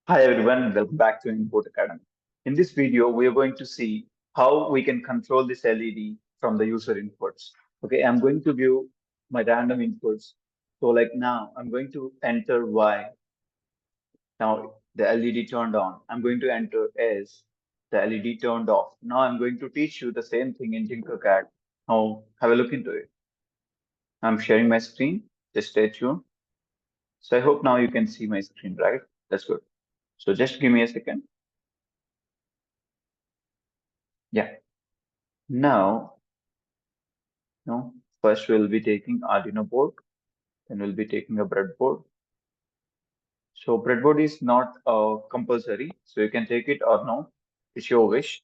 Hi everyone, welcome back to Import Academy. In this video, we are going to see how we can control this LED from the user inputs. Okay, I'm going to give my random inputs. So like now, I'm going to enter Y. Now the LED turned on. I'm going to enter S. The LED turned off. Now I'm going to teach you the same thing in TinkerCAD. Now have a look into it. I'm sharing my screen. Just stay tuned. So I hope now you can see my screen, right? That's good. So just give me a second. Yeah. Now No, first we'll be taking Arduino board, then we'll be taking a breadboard. So breadboard is not compulsory, so you can take it or no, it's your wish.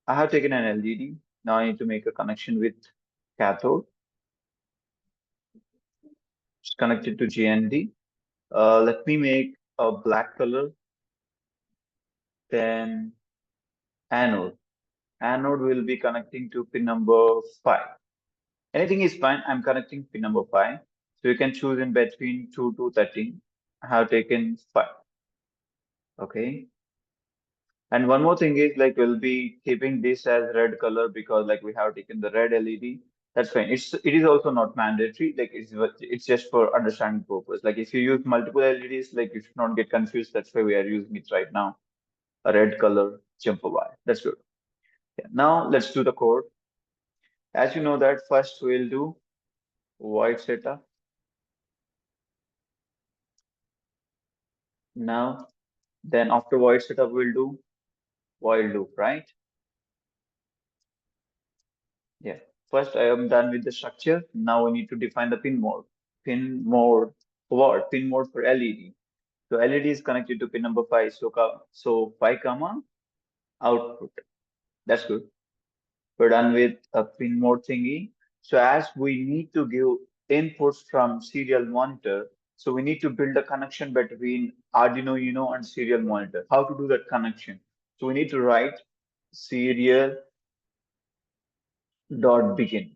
I have taken an LED. Now I need to make a connection with cathode. It's connected to GND. Let me make a black color, then anode. Anode will be connecting to pin number 5. Anything is fine. I'm connecting pin number 5. So you can choose in between 2 to 13. I have taken 5. Okay. And one more thing is like we'll be keeping this as red color because like we have taken the red LED. That's fine. It is also not mandatory. Like it's just for understanding purpose. Like if you use multiple LEDs, like you should not get confused. That's why we are using it right now. A red color jumper wire. That's good. Yeah. Now let's do the code. As you know that first we'll do void setup. Now then after void setup we'll do while loop, right? Yeah. First, I am done with the structure. Now we need to define the pin mode. Pin mode for what? Pin mode for LED. So LED is connected to pin number 5. So 5 comma output. That's good. We're done with a pin mode thingy. So as we need to give inputs from serial monitor, so we need to build a connection between Arduino Uno and serial monitor. How to do that connection? So we need to write serial dot begin.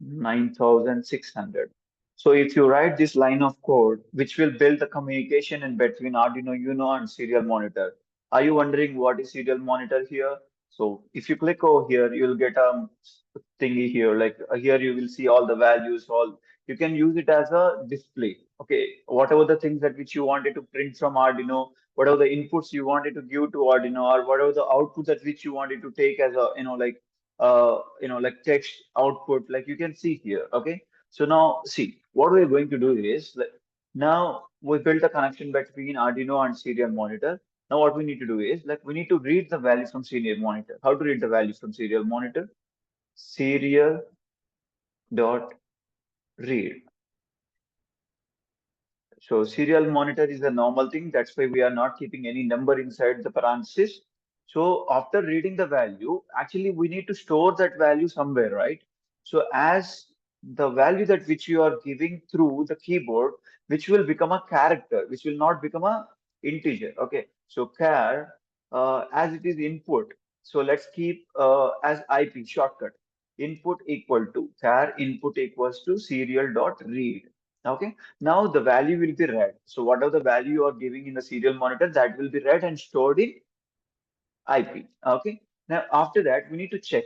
9,600. So if you write this line of code, which will build the communication in between Arduino Uno and serial monitor. Are you wondering what is serial monitor here? So if you click over here, you'll get a thingy here. Like here you will see all the values, all you can use it as a display. Okay, whatever the things that which you wanted to print from Arduino, whatever the inputs you wanted to give to Arduino, or whatever the outputs that which you wanted to take as a, like text output, like you can see here. Okay, so now see what we're going to do is like, now we built a connection between Arduino and serial monitor. Now what we need to do is like we need to read the value from serial monitor. How to read the value from serial monitor? Serial dot read. So serial monitor is a normal thing. That's why we are not keeping any number inside the parenthesis. So after reading the value, actually we need to store that value somewhere, right? So as the value that which you are giving through the keyboard, which will become a character, which will not become a integer. Okay. So char, as it is input. So let's keep as IP shortcut. Input equal to char input equals to serial dot read. Okay. Now the value will be read. So whatever the value you are giving in the serial monitor, that will be read and stored in IP. Okay. Now after that, we need to check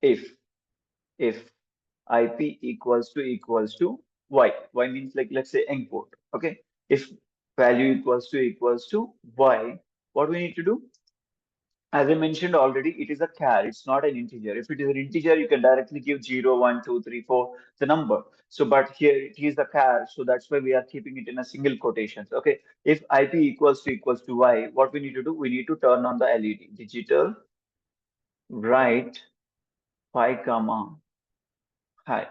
if if IP equals to Y. Y means like let's say import. Okay. If value equals to Y, what we need to do? As I mentioned already, it is a char, it's not an integer. If it is an integer, you can directly give 0, 1, 2, 3, 4, the number. So, but here it is a char, so that's why we are keeping it in a single quotations. Okay. If IP equals to Y, what we need to do? We need to turn on the LED. Digital write 5 comma high.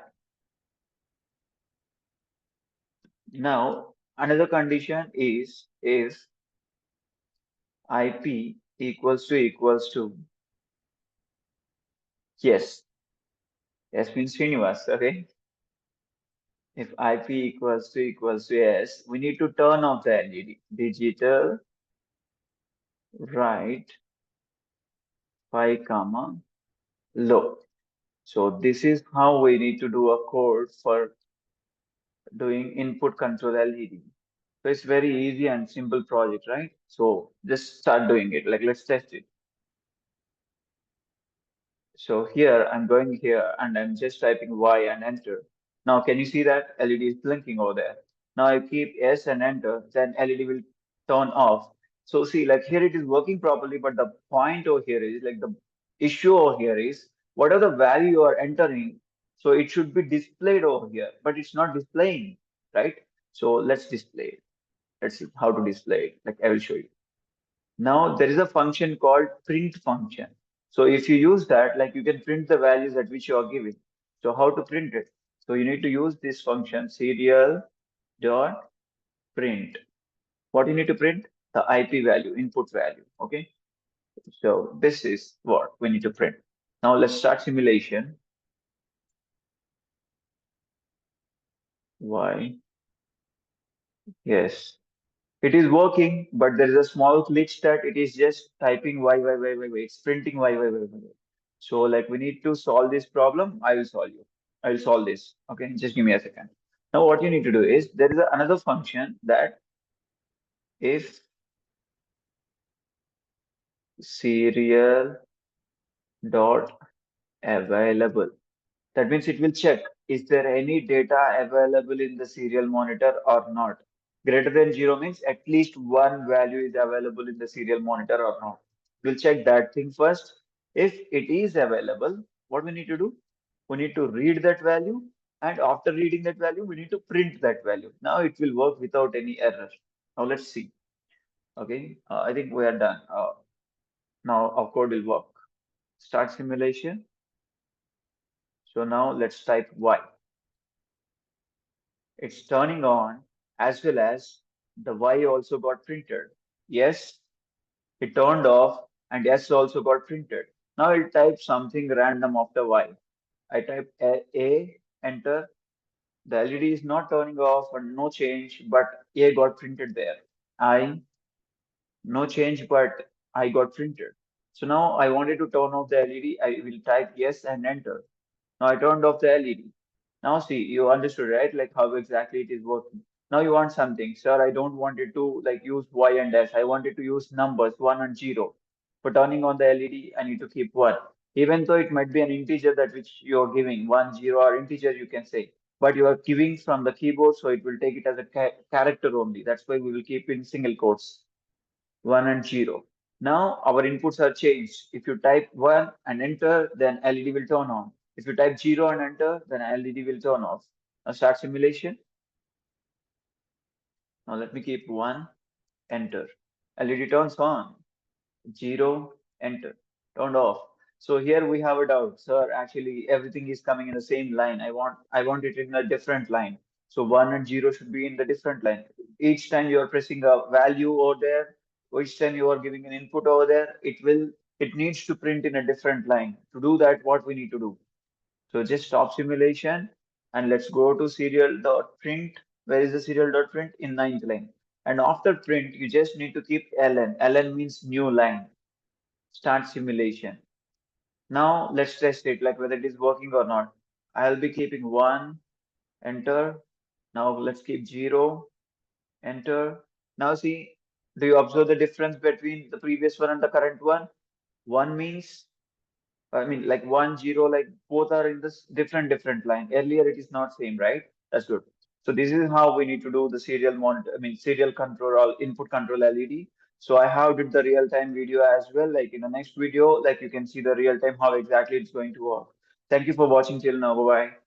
Now, another condition is if IP equals to yes. Yes means Srinivas, okay? If IP equals to yes, we need to turn off the LED. Digital write 5 comma low. So this is how we need to do a code for doing input control LED. So it's very easy and simple project, right? So just start doing it. Like let's test it. So here I'm going here and I'm just typing Y and enter. Now can you see that LED is blinking over there? Now I keep S and enter, then LED will turn off. So see, like here it is working properly, but the point over here is like the issue over here is whatever the value you are entering, so it should be displayed over here, but it's not displaying, right? So let's display it. Let's see how to display it. Like I will show you. Now there is a function called print function. So if you use that, like you can print the values at which you are giving. So how to print it? So you need to use this function serial dot print. What you need to print? The IP value, input value. Okay. So this is what we need to print. Now let's start simulation. Why? Yes. It is working, but there is a small glitch that it is just typing y. It's printing y. So like we need to solve this problem. I will solve you. I will solve this. Okay, just give me a second. Now what you need to do is there is another function that if serial dot available. That means it will check, is there any data available in the serial monitor or not? Greater than zero means at least one value is available in the serial monitor or not. We'll check that thing first. If it is available, what we need to do? We need to read that value, and after reading that value, we need to print that value. Now it will work without any error. Now let's see. Okay, I think we are done. Now our code will work. Start simulation. So now let's type Y. It's turning on as well as the Y also got printed. Yes, it turned off and S also got printed. Now I'll type something random after Y. I type A, enter. The LED is not turning off and no change, but A got printed there. I, no change, but I got printed. So now I wanted to turn off the LED. I will type yes and enter. Now I turned off the LED. Now see, you understood, right? Like how exactly it is working. Now you want something, sir. I don't want it to like use Y and S. I wanted to use numbers, 1 and 0. For turning on the LED, I need to keep 1. Even though it might be an integer that which you're giving, 1, 0 or integer, you can say. But you are giving from the keyboard, so it will take it as a character only. That's why we will keep in single quotes. 1 and 0. Now our inputs are changed. If you type 1 and enter, then LED will turn on. If you type 0 and enter, then LED will turn off. Now start simulation. Now let me keep 1, enter. LED turns on. 0, enter. Turned off. So here we have a doubt, sir. Actually, everything is coming in the same line. I want it in a different line. So 1 and 0 should be in the different line. Each time you are pressing a value over there, each time you are giving an input over there, it needs to print in a different line. To do that, what we need to do? So just stop simulation and let's go to serial.print. Where is the serial.print? In ninth line. And after print, you just need to keep ln. ln means new line. Start simulation. Now let's test it, like whether it is working or not. I'll be keeping 1, enter. Now let's keep 0, enter. Now see, do you observe the difference between the previous one and the current one? One means, I mean, like 1, 0, like both are in this different line. Earlier it is not same, right? That's good. So this is how we need to do the serial monitor, I mean, serial control or input control LED. So I have did the real time video as well. Like in the next video, like you can see the real time how exactly it's going to work. Thank you for watching till now. Bye bye.